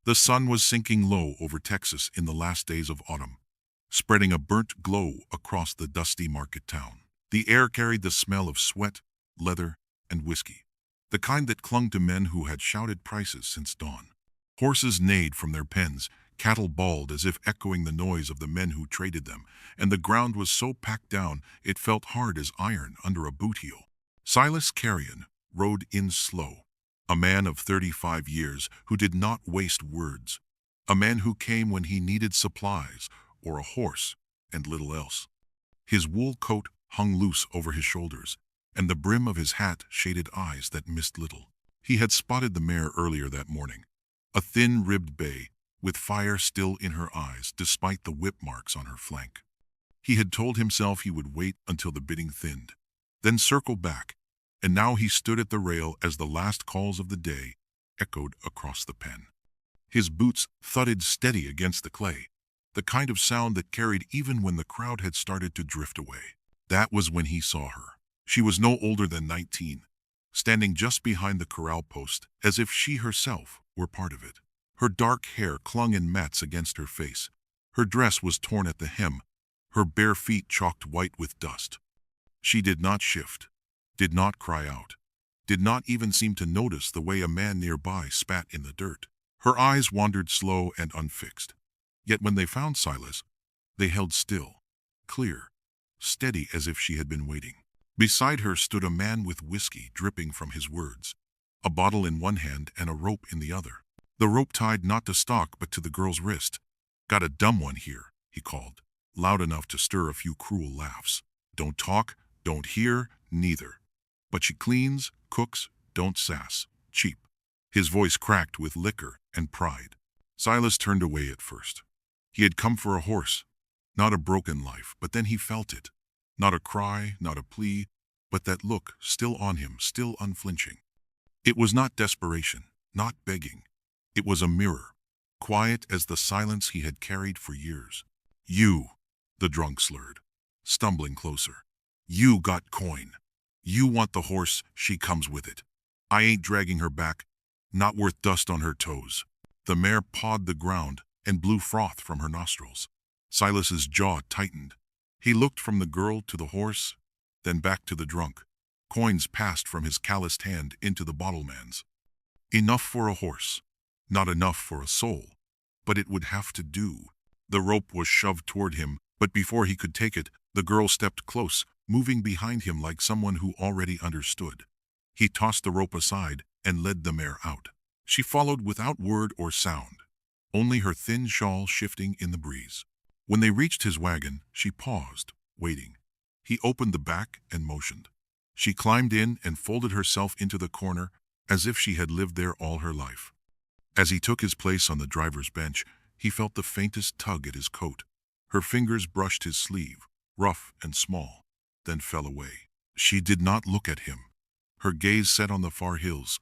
The sun was sinking low over Texas in the last days of autumn, spreading a burnt glow across the dusty market town. The air carried the smell of sweat, leather, and whiskey, the kind that clung to men who had shouted prices since dawn. Horses neighed from their pens, cattle bawled as if echoing the noise of the men who traded them, and the ground was so packed down it felt hard as iron under a boot heel. Silas Carrion rode in slow, a man of 35 years who did not waste words, a man who came when he needed supplies or a horse and little else. His wool coat hung loose over his shoulders, and the brim of his hat shaded eyes that missed little. He had spotted the mare earlier that morning, a thin-ribbed bay, with fire still in her eyes despite the whip marks on her flank. He had told himself he would wait until the bidding thinned, then circle back, and now he stood at the rail as the last calls of the day echoed across the pen. His boots thudded steady against the clay, the kind of sound that carried even when the crowd had started to drift away. That was when he saw her. She was no older than 19, standing just behind the corral post as if she herself were part of it. Her dark hair clung in mats against her face. Her dress was torn at the hem, her bare feet chalked white with dust. She did not shift, did not cry out, did not even seem to notice the way a man nearby spat in the dirt. Her eyes wandered slow and unfixed. Yet when they found Silas, they held still, clear, steady as if she had been waiting. Beside her stood a man with whiskey dripping from his words, a bottle in one hand and a rope in the other. The rope tied not to stock but to the girl's wrist. "Got a dumb one here," he called, loud enough to stir a few cruel laughs. "Don't talk, don't hear, neither. But she cleans, cooks, don't sass, cheap." His voice cracked with liquor and pride. Silas turned away at first. He had come for a horse, not a broken life, but then he felt it. Not a cry, not a plea, but that look still on him, still unflinching. It was not desperation, not begging. It was a mirror, quiet as the silence he had carried for years. "You," the drunk slurred, stumbling closer. "You got coin. You want the horse, she comes with it. I ain't dragging her back, not worth dust on her toes." The mare pawed the ground and blew froth from her nostrils. Silas's jaw tightened. He looked from the girl to the horse, then back to the drunk. Coins passed from his calloused hand into the bottleman's. Enough for a horse, not enough for a soul, but it would have to do. The rope was shoved toward him, but before he could take it, the girl stepped close, moving behind him like someone who already understood. He tossed the rope aside and led the mare out. She followed without word or sound, only her thin shawl shifting in the breeze. When they reached his wagon, she paused, waiting. He opened the back and motioned. She climbed in and folded herself into the corner as if she had lived there all her life. As he took his place on the driver's bench, he felt the faintest tug at his coat. Her fingers brushed his sleeve, rough and small, then fell away. She did not look at him, her gaze set on the far hills,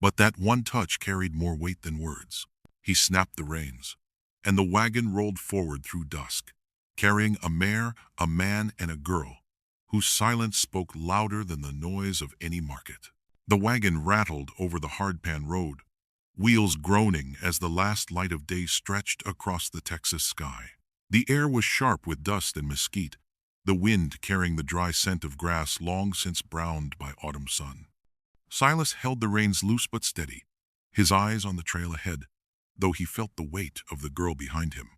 but that one touch carried more weight than words. He snapped the reins, and the wagon rolled forward through dusk, carrying a mare, a man, and a girl, whose silence spoke louder than the noise of any market. The wagon rattled over the hardpan road, wheels groaning as the last light of day stretched across the Texas sky. The air was sharp with dust and mesquite, the wind carrying the dry scent of grass long since browned by autumn sun. Silas held the reins loose but steady, his eyes on the trail ahead, though he felt the weight of the girl behind him.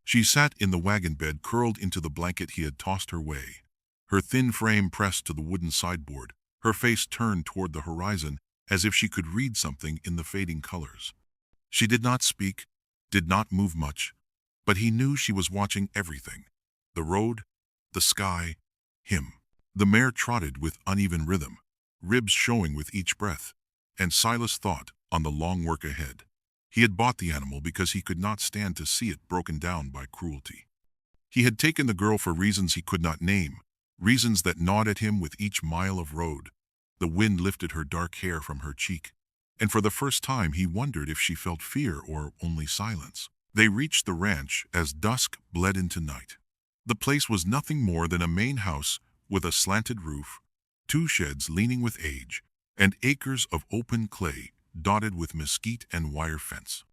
She sat in the wagon bed, curled into the blanket he had tossed her way, her thin frame pressed to the wooden sideboard, her face turned toward the horizon as if she could read something in the fading colors. She did not speak, did not move much, but he knew she was watching everything: the road, the sky, him. The mare trotted with uneven rhythm, ribs showing with each breath, and Silas thought on the long work ahead. He had bought the animal because he could not stand to see it broken down by cruelty. He had taken the girl for reasons he could not name, reasons that gnawed at him with each mile of road. The wind lifted her dark hair from her cheek, and for the first time he wondered if she felt fear or only silence. They reached the ranch as dusk bled into night. The place was nothing more than a main house with a slanted roof, 2 sheds leaning with age, and acres of open clay dotted with mesquite and wire fence.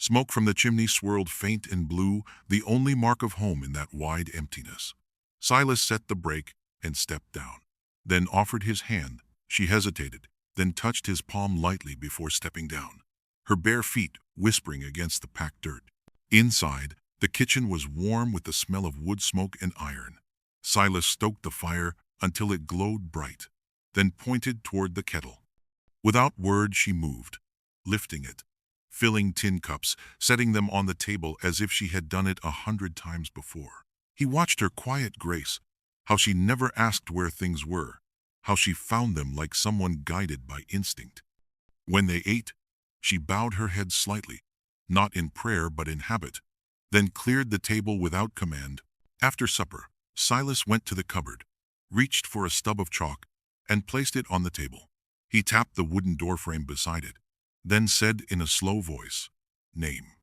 Smoke from the chimney swirled faint and blue, the only mark of home in that wide emptiness. Silas set the brake and stepped down, then offered his hand. She hesitated, then touched his palm lightly before stepping down, her bare feet whispering against the packed dirt. Inside, the kitchen was warm with the smell of wood smoke and iron. Silas stoked the fire until it glowed bright, then pointed toward the kettle. Without word she moved, lifting it, filling tin cups, setting them on the table as if she had done it 100 times before. He watched her quiet grace, how she never asked where things were, how she found them like someone guided by instinct. When they ate, she bowed her head slightly, not in prayer but in habit, then cleared the table without command. After supper, Silas went to the cupboard, reached for a stub of chalk, and placed it on the table. He tapped the wooden doorframe beside it, then said in a slow voice, "Name."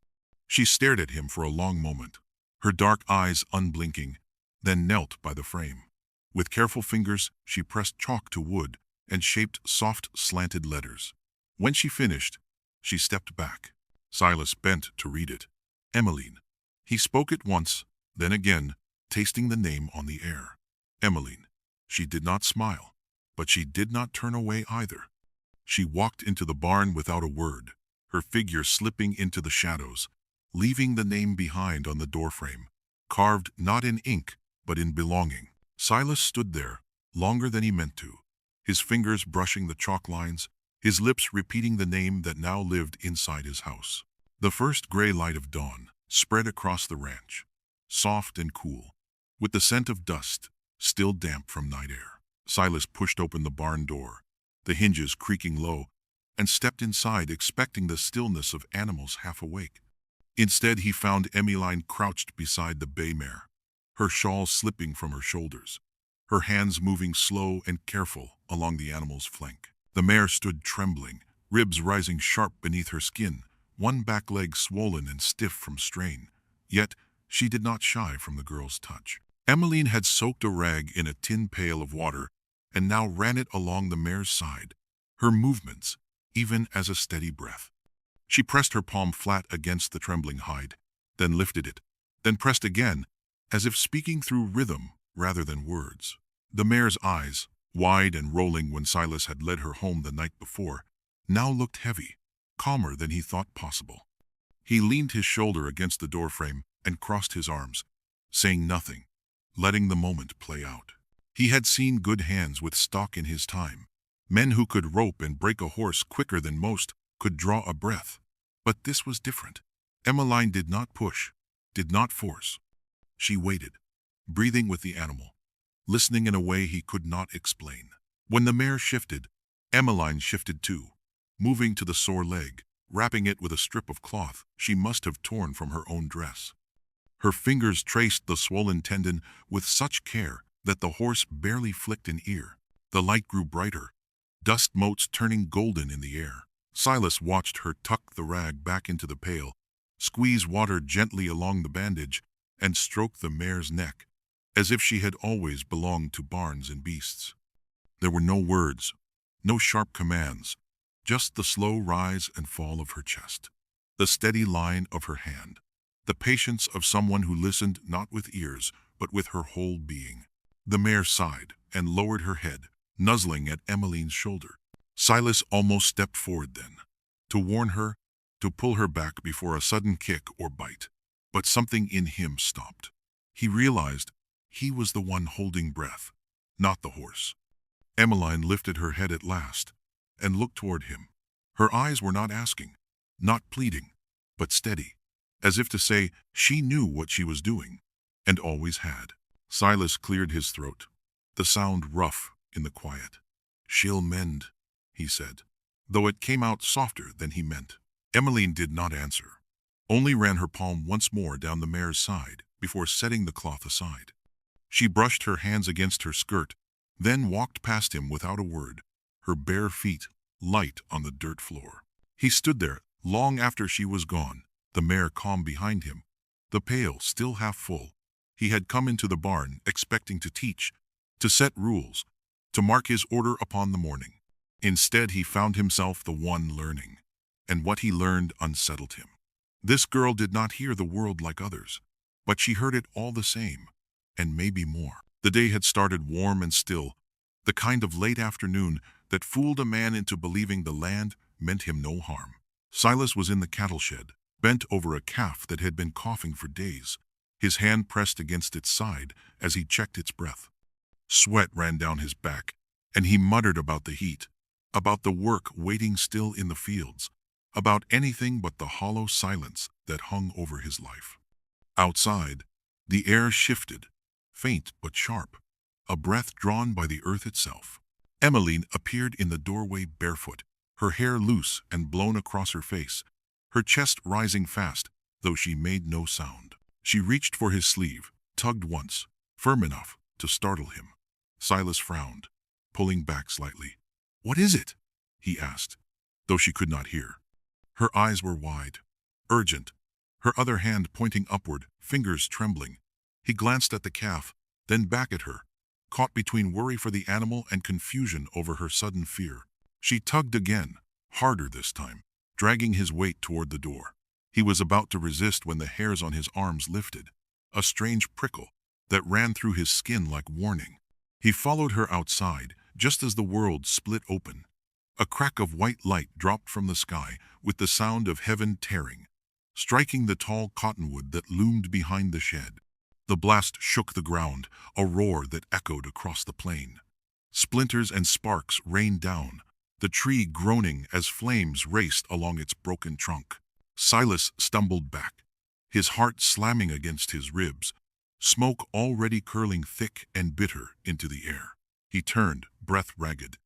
She stared at him for a long moment, her dark eyes unblinking, then knelt by the frame. With careful fingers, she pressed chalk to wood and shaped soft, slanted letters. When she finished, she stepped back. Silas bent to read it. Emmeline. He spoke it once, then again, tasting the name on the air. Emmeline. She did not smile, but she did not turn away either. She walked into the barn without a word, her figure slipping into the shadows, leaving the name behind on the doorframe, carved not in ink, but in belonging. Silas stood there, longer than he meant to, his fingers brushing the chalk lines, his lips repeating the name that now lived inside his house. The first gray light of dawn spread across the ranch, soft and cool, with the scent of dust, still damp from night air. Silas pushed open the barn door, the hinges creaking low, and stepped inside expecting the stillness of animals half awake. Instead, he found Emmeline crouched beside the bay mare, her shawl slipping from her shoulders, her hands moving slow and careful along the animal's flank. The mare stood trembling, ribs rising sharp beneath her skin, one back leg swollen and stiff from strain. Yet, she did not shy from the girl's touch. Emmeline had soaked a rag in a tin pail of water and now ran it along the mare's side, her movements even as a steady breath. She pressed her palm flat against the trembling hide, then lifted it, then pressed again, as if speaking through rhythm rather than words. The mare's eyes, wide and rolling when Silas had led her home the night before, now looked heavy, calmer than he thought possible. He leaned his shoulder against the doorframe and crossed his arms, saying nothing, letting the moment play out. He had seen good hands with stock in his time, men who could rope and break a horse quicker than most, could draw a breath. But this was different. Emmeline did not push, did not force. She waited, breathing with the animal, listening in a way he could not explain. When the mare shifted, Emmeline shifted too, moving to the sore leg, wrapping it with a strip of cloth she must have torn from her own dress. Her fingers traced the swollen tendon with such care that the horse barely flicked an ear. The light grew brighter, dust motes turning golden in the air. Silas watched her tuck the rag back into the pail, squeeze water gently along the bandage, and stroke the mare's neck, as if she had always belonged to barns and beasts. There were no words, no sharp commands, just the slow rise and fall of her chest, the steady line of her hand, the patience of someone who listened not with ears, but with her whole being. The mare sighed and lowered her head, nuzzling at Emmeline's shoulder. Silas almost stepped forward then, to warn her, to pull her back before a sudden kick or bite. But something in him stopped. He realized he was the one holding breath, not the horse. Emmeline lifted her head at last and looked toward him. Her eyes were not asking, not pleading, but steady, as if to say she knew what she was doing, and always had. Silas cleared his throat, the sound rough in the quiet. "She'll mend," he said, though it came out softer than he meant. Emmeline did not answer, only ran her palm once more down the mare's side before setting the cloth aside. She brushed her hands against her skirt, then walked past him without a word, her bare feet light on the dirt floor. He stood there long after she was gone, the mare calm behind him, the pail still half full. He had come into the barn expecting to teach, to set rules, to mark his order upon the morning. Instead, he found himself the one learning, and what he learned unsettled him. This girl did not hear the world like others, but she heard it all the same, and maybe more. The day had started warm and still, the kind of late afternoon that fooled a man into believing the land meant him no harm. Silas was in the cattle shed, bent over a calf that had been coughing for days, his hand pressed against its side as he checked its breath. Sweat ran down his back, and he muttered about the heat, about the work waiting still in the fields, about anything but the hollow silence that hung over his life. Outside, the air shifted, faint but sharp, a breath drawn by the earth itself. Emmeline appeared in the doorway barefoot, her hair loose and blown across her face, her chest rising fast, though she made no sound. She reached for his sleeve, tugged once, firm enough to startle him. Silas frowned, pulling back slightly. "What is it?" he asked, though she could not hear. Her eyes were wide, urgent, her other hand pointing upward, fingers trembling. He glanced at the calf, then back at her, caught between worry for the animal and confusion over her sudden fear. She tugged again, harder this time, dragging his weight toward the door. He was about to resist when the hairs on his arms lifted, a strange prickle that ran through his skin like warning. He followed her outside, just as the world split open. A crack of white light dropped from the sky with the sound of heaven tearing, striking the tall cottonwood that loomed behind the shed. The blast shook the ground, a roar that echoed across the plain. Splinters and sparks rained down, the tree groaning as flames raced along its broken trunk. Silas stumbled back, his heart slamming against his ribs, smoke already curling thick and bitter into the air. He turned, breath ragged,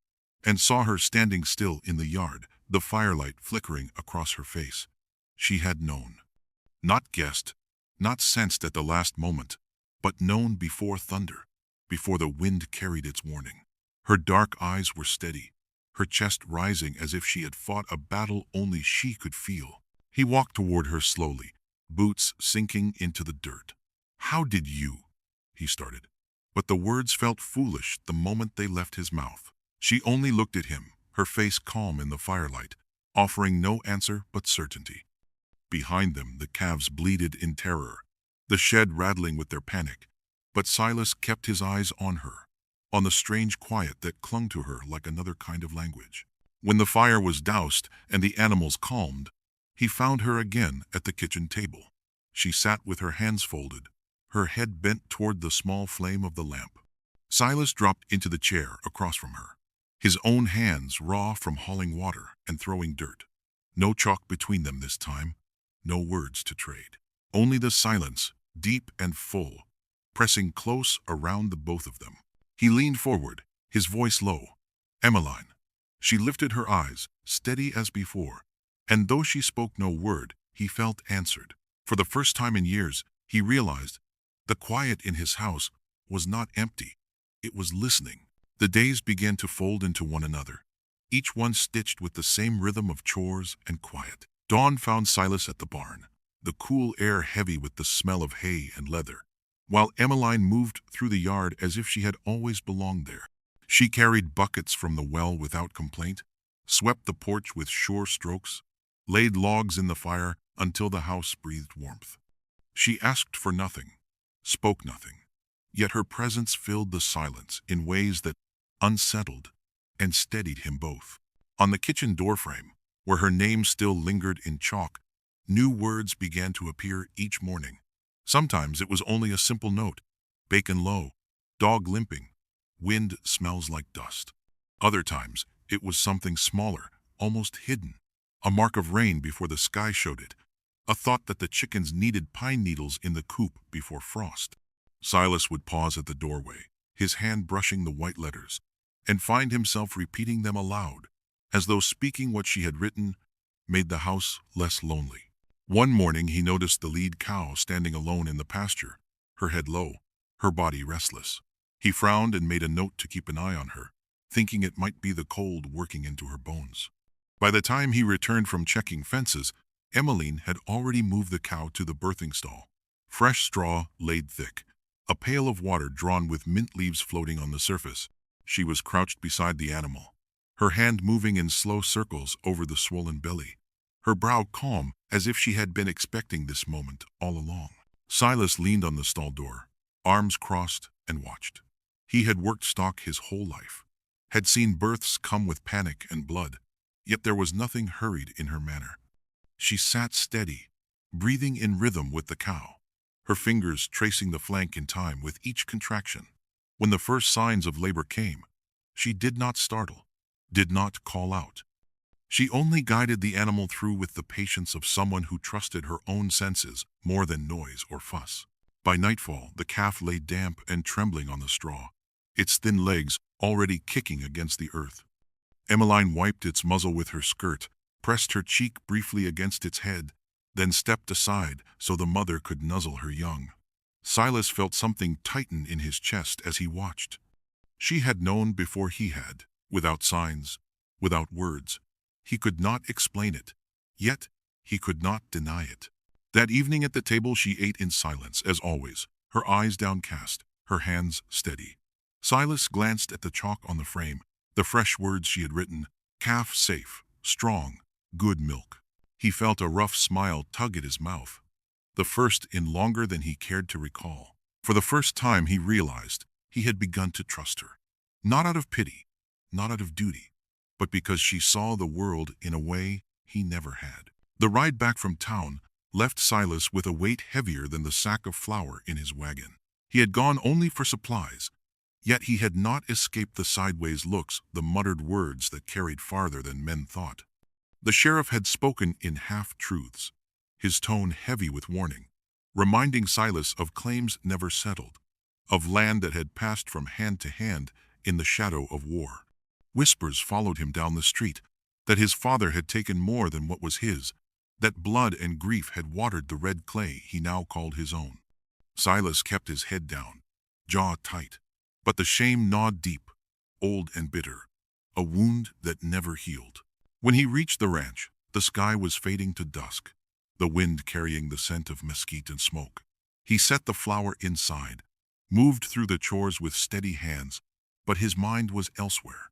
and saw her standing still in the yard, the firelight flickering across her face. She had known. Not guessed, not sensed at the last moment, but known before thunder, before the wind carried its warning. Her dark eyes were steady, her chest rising as if she had fought a battle only she could feel. He walked toward her slowly, boots sinking into the dirt. "How did you?" he started. But the words felt foolish the moment they left his mouth. She only looked at him, her face calm in the firelight, offering no answer but certainty. Behind them, the calves bleated in terror, the shed rattling with their panic. But Silas kept his eyes on her, on the strange quiet that clung to her like another kind of language. When the fire was doused and the animals calmed, he found her again at the kitchen table. She sat with her hands folded, her head bent toward the small flame of the lamp. Silas dropped into the chair across from her, his own hands raw from hauling water and throwing dirt. No chalk between them this time, no words to trade. Only the silence, deep and full, pressing close around the both of them. He leaned forward, his voice low. "Emmeline." She lifted her eyes, steady as before, and though she spoke no word, he felt answered. For the first time in years, he realized the quiet in his house was not empty. It was listening. The days began to fold into one another, each one stitched with the same rhythm of chores and quiet. Dawn found Silas at the barn, the cool air heavy with the smell of hay and leather, while Emmeline moved through the yard as if she had always belonged there. She carried buckets from the well without complaint, swept the porch with sure strokes, laid logs in the fire until the house breathed warmth. She asked for nothing, spoke nothing, yet her presence filled the silence in ways that unsettled and steadied him both. On the kitchen doorframe, where her name still lingered in chalk, new words began to appear each morning. Sometimes it was only a simple note: bacon low, dog limping, wind smells like dust. Other times it was something smaller, almost hidden, a mark of rain before the sky showed it, a thought that the chickens needed pine needles in the coop before frost. Silas would pause at the doorway, his hand brushing the white letters, and find himself repeating them aloud, as though speaking what she had written made the house less lonely. One morning he noticed the lead cow standing alone in the pasture, her head low, her body restless. He frowned and made a note to keep an eye on her, thinking it might be the cold working into her bones. By the time he returned from checking fences, Emmeline had already moved the cow to the birthing stall. Fresh straw laid thick, a pail of water drawn with mint leaves floating on the surface. She was crouched beside the animal, her hand moving in slow circles over the swollen belly, her brow calm as if she had been expecting this moment all along. Silas leaned on the stall door, arms crossed, and watched. He had worked stock his whole life, had seen births come with panic and blood, yet there was nothing hurried in her manner. She sat steady, breathing in rhythm with the cow, her fingers tracing the flank in time with each contraction. When the first signs of labor came, she did not startle, did not call out. She only guided the animal through with the patience of someone who trusted her own senses more than noise or fuss. By nightfall, the calf lay damp and trembling on the straw, its thin legs already kicking against the earth. Emmeline wiped its muzzle with her skirt, pressed her cheek briefly against its head, then stepped aside so the mother could nuzzle her young. Silas felt something tighten in his chest as he watched. She had known before he had, without signs, without words. He could not explain it, yet he could not deny it. That evening at the table she ate in silence, as always, her eyes downcast, her hands steady. Silas glanced at the chalk on the frame, the fresh words she had written, calf safe, strong, good milk. He felt a rough smile tug at his mouth, the first in longer than he cared to recall. For the first time he realized he had begun to trust her. Not out of pity, not out of duty, but because she saw the world in a way he never had. The ride back from town left Silas with a weight heavier than the sack of flour in his wagon. He had gone only for supplies, yet he had not escaped the sideways looks, the muttered words that carried farther than men thought. The sheriff had spoken in half-truths, his tone heavy with warning, reminding Silas of claims never settled, of land that had passed from hand to hand in the shadow of war. Whispers followed him down the street, that his father had taken more than what was his, that blood and grief had watered the red clay he now called his own. Silas kept his head down, jaw tight, but the shame gnawed deep, old and bitter, a wound that never healed. When he reached the ranch, the sky was fading to dusk, the wind carrying the scent of mesquite and smoke. He set the flour inside, moved through the chores with steady hands, but his mind was elsewhere.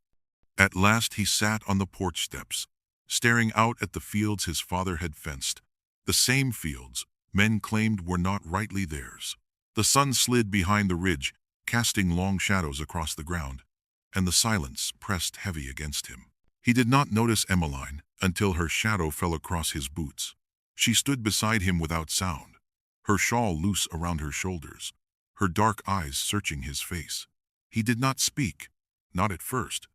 At last he sat on the porch steps, staring out at the fields his father had fenced, the same fields men claimed were not rightly theirs. The sun slid behind the ridge, casting long shadows across the ground, and the silence pressed heavy against him. He did not notice Emmeline until her shadow fell across his boots. She stood beside him without sound, her shawl loose around her shoulders, her dark eyes searching his face. He did not speak, not at first.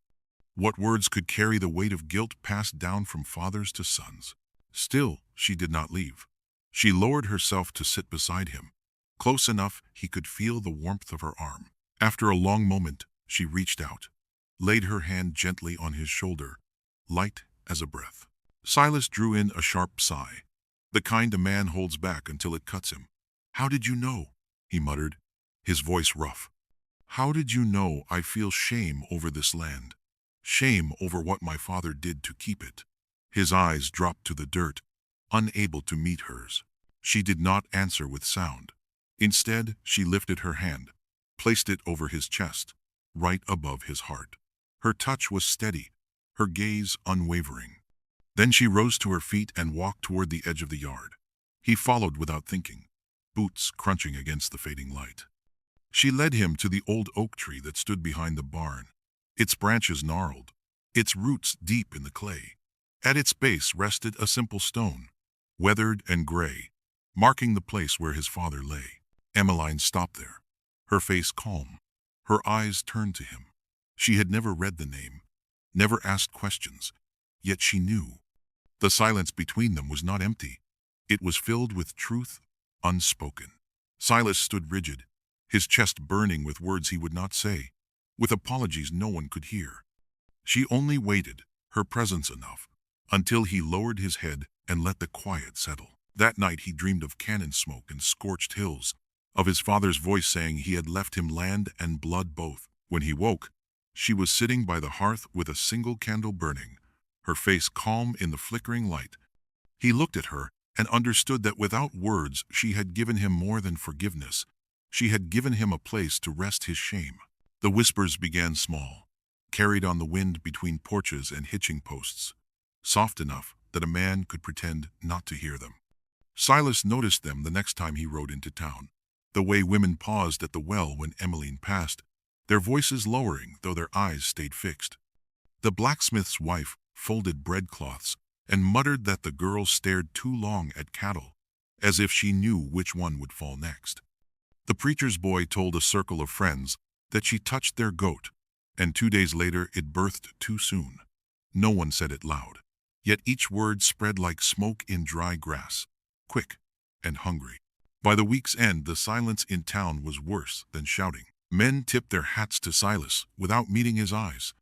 What words could carry the weight of guilt passed down from fathers to sons? Still, she did not leave. She lowered herself to sit beside him, close enough he could feel the warmth of her arm. After a long moment, she reached out, laid her hand gently on his shoulder, light as a breath. Silas drew in a sharp sigh, the kind a man holds back until it cuts him. "How did you know?" he muttered, his voice rough. "How did you know I feel shame over this land? Shame over what my father did to keep it?" His eyes dropped to the dirt, unable to meet hers. She did not answer with sound. Instead, she lifted her hand, placed it over his chest, right above his heart. Her touch was steady, her gaze unwavering. Then she rose to her feet and walked toward the edge of the yard. He followed without thinking, boots crunching against the fading light. She led him to the old oak tree that stood behind the barn, its branches gnarled, its roots deep in the clay. At its base rested a simple stone, weathered and gray, marking the place where his father lay. Emmeline stopped there, her face calm, her eyes turned to him. She had never read the name, never asked questions, yet she knew. The silence between them was not empty. It was filled with truth, unspoken. Silas stood rigid, his chest burning with words he would not say, with apologies no one could hear. She only waited, her presence enough, until he lowered his head and let the quiet settle. That night he dreamed of cannon smoke and scorched hills, of his father's voice saying he had left him land and blood both. When he woke, she was sitting by the hearth with a single candle burning, her face calm in the flickering light. He looked at her and understood that without words she had given him more than forgiveness. She had given him a place to rest his shame. The whispers began small, carried on the wind between porches and hitching posts, soft enough that a man could pretend not to hear them. Silas noticed them the next time he rode into town. The way women paused at the well when Emmeline passed, their voices lowering though their eyes stayed fixed. The blacksmith's wife folded breadcloths and muttered that the girls stared too long at cattle, as if she knew which one would fall next. The preacher's boy told a circle of friends that she touched their goat, and 2 days later it birthed too soon. No one said it loud, yet each word spread like smoke in dry grass, quick and hungry. By the week's end, the silence in town was worse than shouting. Men tipped their hats to Silas without meeting his eyes.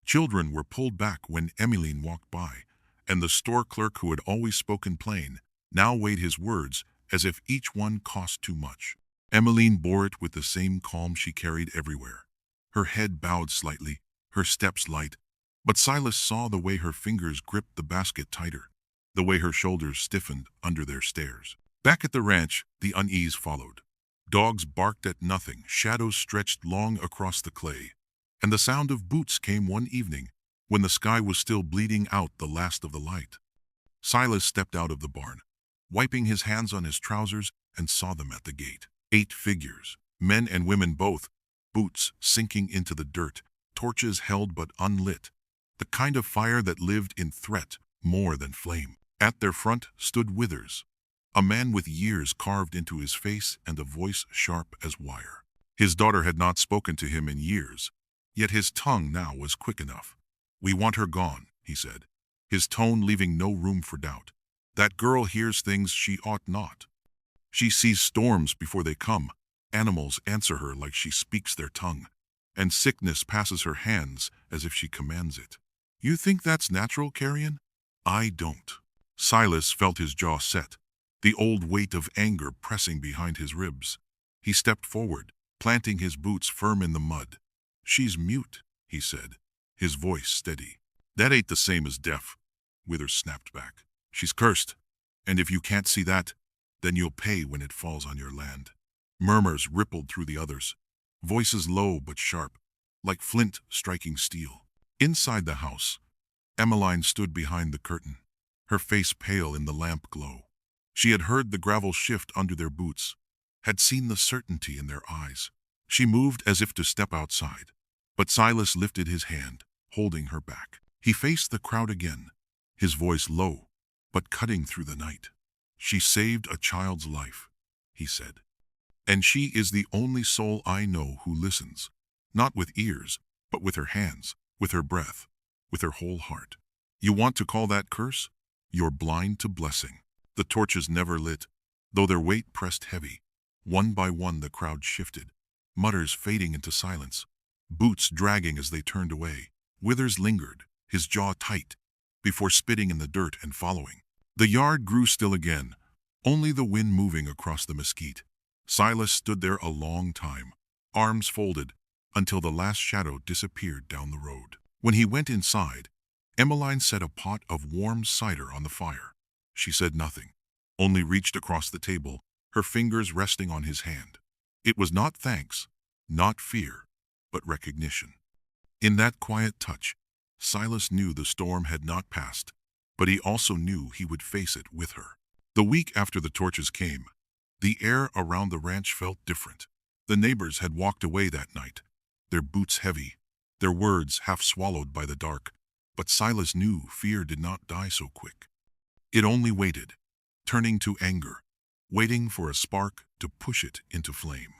Children were pulled back when Emmeline walked by, and the store clerk who had always spoken plain now weighed his words as if each one cost too much. Emmeline bore it with the same calm she carried everywhere. Her head bowed slightly, her steps light, but Silas saw the way her fingers gripped the basket tighter, the way her shoulders stiffened under their stares. Back at the ranch, the unease followed. Dogs barked at nothing, shadows stretched long across the clay, and the sound of boots came one evening when the sky was still bleeding out the last of the light. Silas stepped out of the barn, wiping his hands on his trousers, and saw them at the gate. 8 figures, men and women both, boots sinking into the dirt, torches held but unlit, the kind of fire that lived in threat more than flame. At their front stood Withers, a man with years carved into his face and a voice sharp as wire. His daughter had not spoken to him in years, yet his tongue now was quick enough. "We want her gone," he said, his tone leaving no room for doubt. "That girl hears things she ought not. She sees storms before they come, animals answer her like she speaks their tongue, and sickness passes her hands as if she commands it. You think that's natural, Carrion? I don't." Silas felt his jaw set, the old weight of anger pressing behind his ribs. He stepped forward, planting his boots firm in the mud. "She's mute," he said, his voice steady. "That ain't the same as deaf," Withers snapped back. "She's cursed, and if you can't see that, then you'll pay when it falls on your land." Murmurs rippled through the others, voices low but sharp, like flint striking steel. Inside the house, Emmeline stood behind the curtain, her face pale in the lamp glow. She had heard the gravel shift under their boots, had seen the certainty in their eyes. She moved as if to step outside, but Silas lifted his hand, holding her back. He faced the crowd again, his voice low, but cutting through the night. "She saved a child's life," he said. "And she is the only soul I know who listens, not with ears, but with her hands, with her breath, with her whole heart. You want to call that curse? You're blind to blessing." The torches never lit, though their weight pressed heavy. One by one the crowd shifted, mutters fading into silence, boots dragging as they turned away. Withers lingered, his jaw tight, before spitting in the dirt and following. The yard grew still again, only the wind moving across the mesquite. Silas stood there a long time, arms folded, until the last shadow disappeared down the road. When he went inside, Emmeline set a pot of warm cider on the fire. She said nothing, only reached across the table, her fingers resting on his hand. It was not thanks, not fear, but recognition. In that quiet touch, Silas knew the storm had not passed, but he also knew he would face it with her. The week after the torches came, the air around the ranch felt different. The neighbors had walked away that night, their boots heavy, their words half swallowed by the dark, but Silas knew fear did not die so quick. It only waited, turning to anger, waiting for a spark to push it into flame.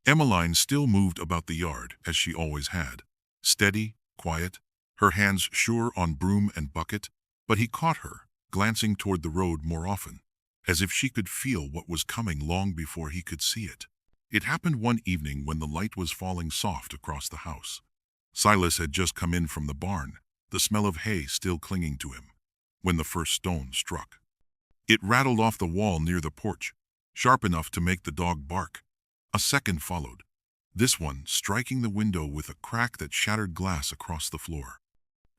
Emmeline still moved about the yard as she always had, steady, quiet, her hands sure on broom and bucket, but he caught her, glancing toward the road more often, as if she could feel what was coming long before he could see it. It happened one evening when the light was falling soft across the house. Silas had just come in from the barn, the smell of hay still clinging to him, when the first stone struck. It rattled off the wall near the porch, sharp enough to make the dog bark. A second followed, this one striking the window with a crack that shattered glass across the floor.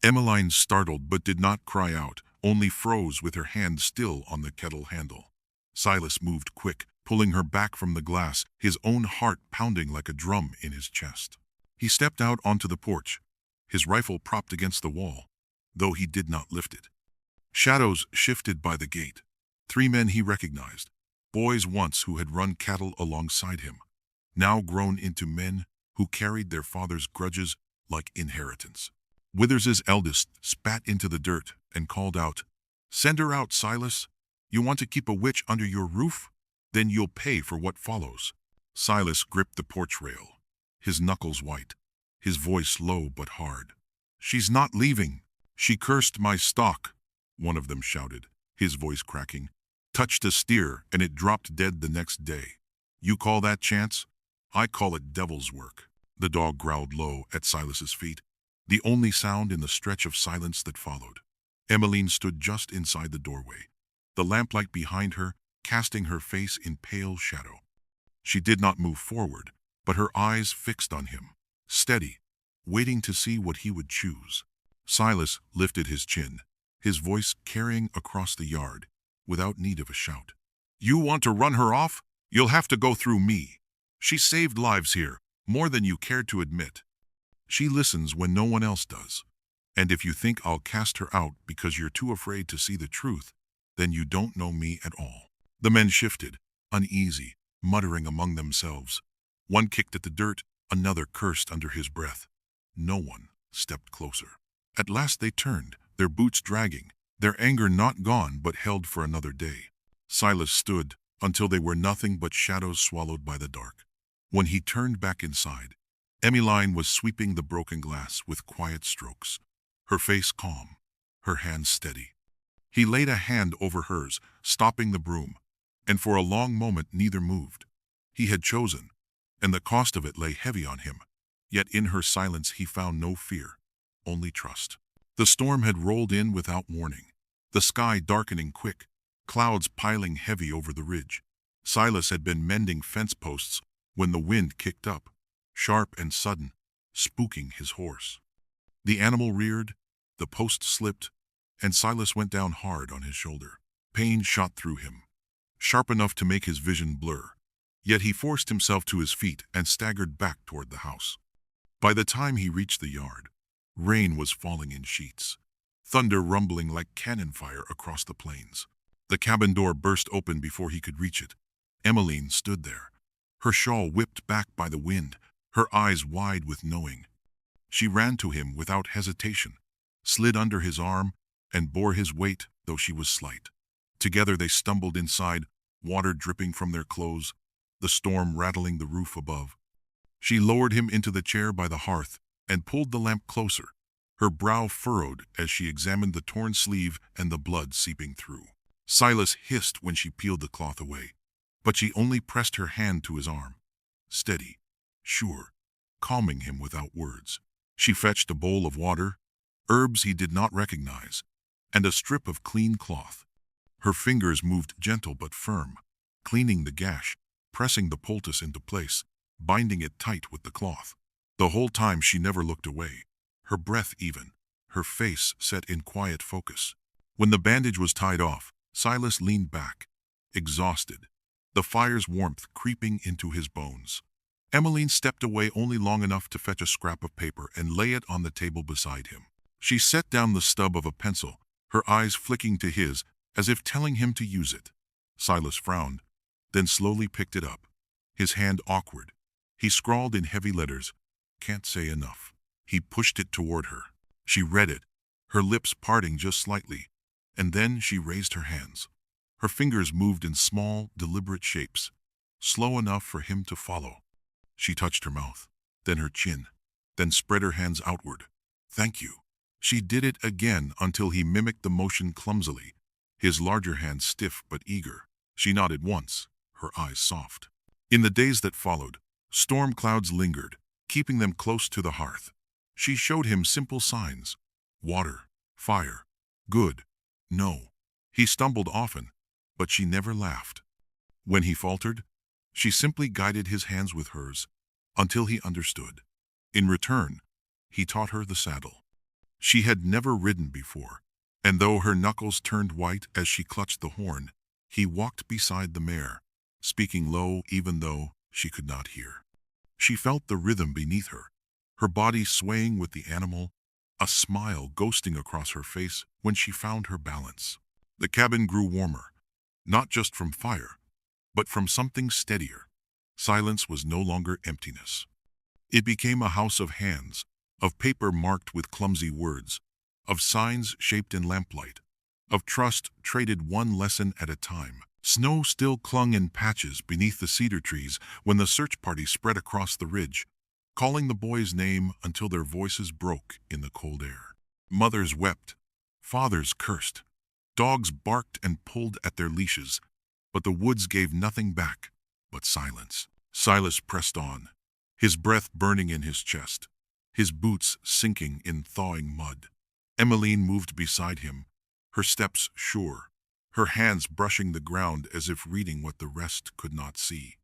Emmeline startled but did not cry out, only froze with her hand still on the kettle handle. Silas moved quick, pulling her back from the glass, his own heart pounding like a drum in his chest. He stepped out onto the porch, his rifle propped against the wall, though he did not lift it. Shadows shifted by the gate. 3 men he recognized, boys once who had run cattle alongside him, now grown into men who carried their father's grudges like inheritance. Withers's eldest spat into the dirt and called out, "Send her out, Silas. You want to keep a witch under your roof? Then you'll pay for what follows." Silas gripped the porch rail, his knuckles white, his voice low but hard. "She's not leaving. She cursed my stock," one of them shouted, his voice cracking. "Touched a steer and it dropped dead the next day. You call that chance? I call it devil's work." The dog growled low at Silas's feet, the only sound in the stretch of silence that followed. Emmeline stood just inside the doorway, the lamplight behind her casting her face in pale shadow. She did not move forward, but her eyes fixed on him, steady, waiting to see what he would choose. Silas lifted his chin, his voice carrying across the yard, without need of a shout. "You want to run her off? You'll have to go through me. She saved lives here, more than you cared to admit. She listens when no one else does. And if you think I'll cast her out because you're too afraid to see the truth, then you don't know me at all." The men shifted, uneasy, muttering among themselves. One kicked at the dirt, another cursed under his breath. No one stepped closer. At last they turned, their boots dragging, their anger not gone but held for another day. Silas stood until they were nothing but shadows swallowed by the dark. When he turned back inside, Emmeline was sweeping the broken glass with quiet strokes, her face calm, her hands steady. He laid a hand over hers, stopping the broom, and for a long moment neither moved. He had chosen, and the cost of it lay heavy on him, yet in her silence he found no fear, only trust. The storm had rolled in without warning, the sky darkening quick, clouds piling heavy over the ridge. Silas had been mending fence posts when the wind kicked up, sharp and sudden, spooking his horse. The animal reared, the post slipped, and Silas went down hard on his shoulder. Pain shot through him, sharp enough to make his vision blur. Yet he forced himself to his feet and staggered back toward the house. By the time he reached the yard, rain was falling in sheets, thunder rumbling like cannon fire across the plains. The cabin door burst open before he could reach it. Emmeline stood there, her shawl whipped back by the wind, her eyes wide with knowing. She ran to him without hesitation, slid under his arm, and bore his weight, though she was slight. Together they stumbled inside, water dripping from their clothes, the storm rattling the roof above. She lowered him into the chair by the hearth and pulled the lamp closer, her brow furrowed as she examined the torn sleeve and the blood seeping through. Silas hissed when she peeled the cloth away, but she only pressed her hand to his arm, steady, sure, calming him without words. She fetched a bowl of water, herbs he did not recognize, and a strip of clean cloth. Her fingers moved gentle but firm, cleaning the gash, pressing the poultice into place, binding it tight with the cloth. The whole time she never looked away, her breath even, her face set in quiet focus. When the bandage was tied off, Silas leaned back, exhausted, the fire's warmth creeping into his bones. Emmeline stepped away only long enough to fetch a scrap of paper and lay it on the table beside him. She set down the stub of a pencil, her eyes flicking to his, as if telling him to use it. Silas frowned, then slowly picked it up, his hand awkward. He scrawled in heavy letters, "Can't say enough." He pushed it toward her. She read it, her lips parting just slightly, and then she raised her hands. Her fingers moved in small, deliberate shapes, slow enough for him to follow. She touched her mouth, then her chin, then spread her hands outward. "Thank you." She did it again until he mimicked the motion clumsily, his larger hand stiff but eager. She nodded once, her eyes soft. In the days that followed, storm clouds lingered, keeping them close to the hearth. She showed him simple signs: water, fire, good, no. He stumbled often, but she never laughed. When he faltered, she simply guided his hands with hers, until he understood. In return, he taught her the saddle. She had never ridden before, and though her knuckles turned white as she clutched the horn, he walked beside the mare, speaking low even though she could not hear. She felt the rhythm beneath her, her body swaying with the animal, a smile ghosting across her face when she found her balance. The cabin grew warmer, not just from fire, but from something steadier. Silence was no longer emptiness. It became a house of hands, of paper marked with clumsy words, of signs shaped in lamplight, of trust traded one lesson at a time. Snow still clung in patches beneath the cedar trees when the search party spread across the ridge, calling the boy's name until their voices broke in the cold air. Mothers wept, fathers cursed, dogs barked and pulled at their leashes, but the woods gave nothing back but silence. Silas pressed on, his breath burning in his chest, his boots sinking in thawing mud. Emmeline moved beside him, her steps sure, her hands brushing the ground as if reading what the rest could not see.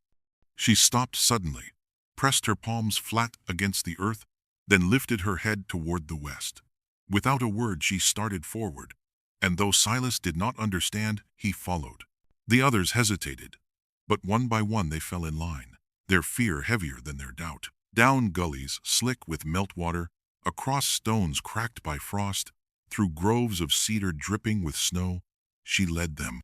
She stopped suddenly, pressed her palms flat against the earth, then lifted her head toward the west. Without a word she started forward, and though Silas did not understand, he followed. The others hesitated, but one by one they fell in line, their fear heavier than their doubt. Down gullies slick with meltwater, across stones cracked by frost, through groves of cedar dripping with snow, she led them.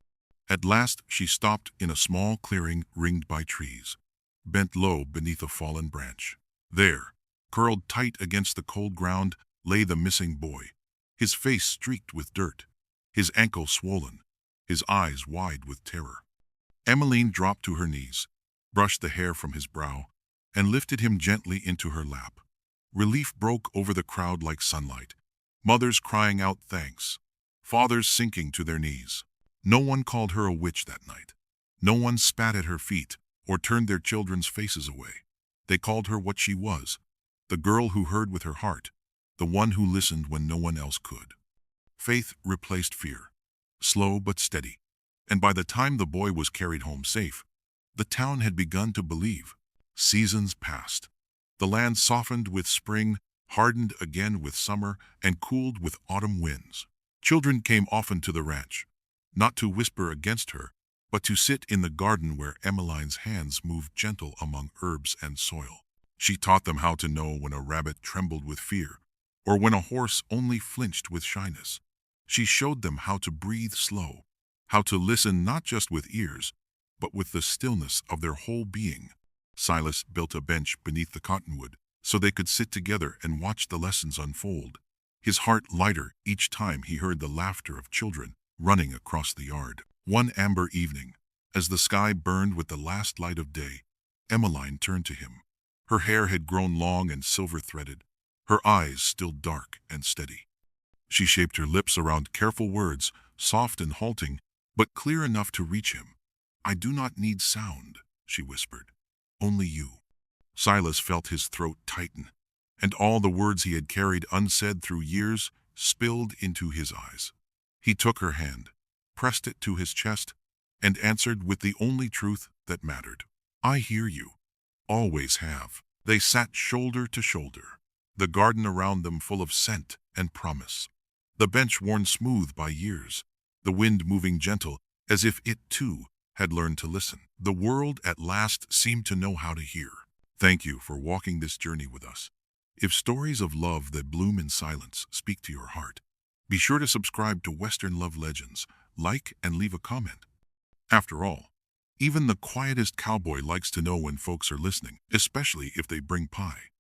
At last she stopped in a small clearing ringed by trees, bent low beneath a fallen branch. There, curled tight against the cold ground, lay the missing boy, his face streaked with dirt, his ankle swollen, his eyes wide with terror. Emmeline dropped to her knees, brushed the hair from his brow, and lifted him gently into her lap. Relief broke over the crowd like sunlight, mothers crying out thanks, fathers sinking to their knees. No one called her a witch that night. No one spat at her feet or turned their children's faces away. They called her what she was, the girl who heard with her heart, the one who listened when no one else could. Faith replaced fear, slow but steady, and by the time the boy was carried home safe, the town had begun to believe. Seasons passed. The land softened with spring, hardened again with summer, and cooled with autumn winds. Children came often to the ranch, not to whisper against her, but to sit in the garden where Emmeline's hands moved gentle among herbs and soil. She taught them how to know when a rabbit trembled with fear, or when a horse only flinched with shyness. She showed them how to breathe slow, how to listen not just with ears, but with the stillness of their whole being. Silas built a bench beneath the cottonwood so they could sit together and watch the lessons unfold, his heart lighter each time he heard the laughter of children running across the yard. One amber evening, as the sky burned with the last light of day, Emmeline turned to him. Her hair had grown long and silver-threaded, her eyes still dark and steady. She shaped her lips around careful words, soft and halting, but clear enough to reach him. "I do not need sound," she whispered. "Only you." Silas felt his throat tighten, and all the words he had carried unsaid through years spilled into his eyes. He took her hand, pressed it to his chest, and answered with the only truth that mattered. "I hear you. Always have." They sat shoulder to shoulder, the garden around them full of scent and promise, the bench worn smooth by years, the wind moving gentle as if it too had learned to listen. The world at last seemed to know how to hear. Thank you for walking this journey with us. If stories of love that bloom in silence speak to your heart, be sure to subscribe to Western Love Legends, like and leave a comment. After all, even the quietest cowboy likes to know when folks are listening, especially if they bring pie.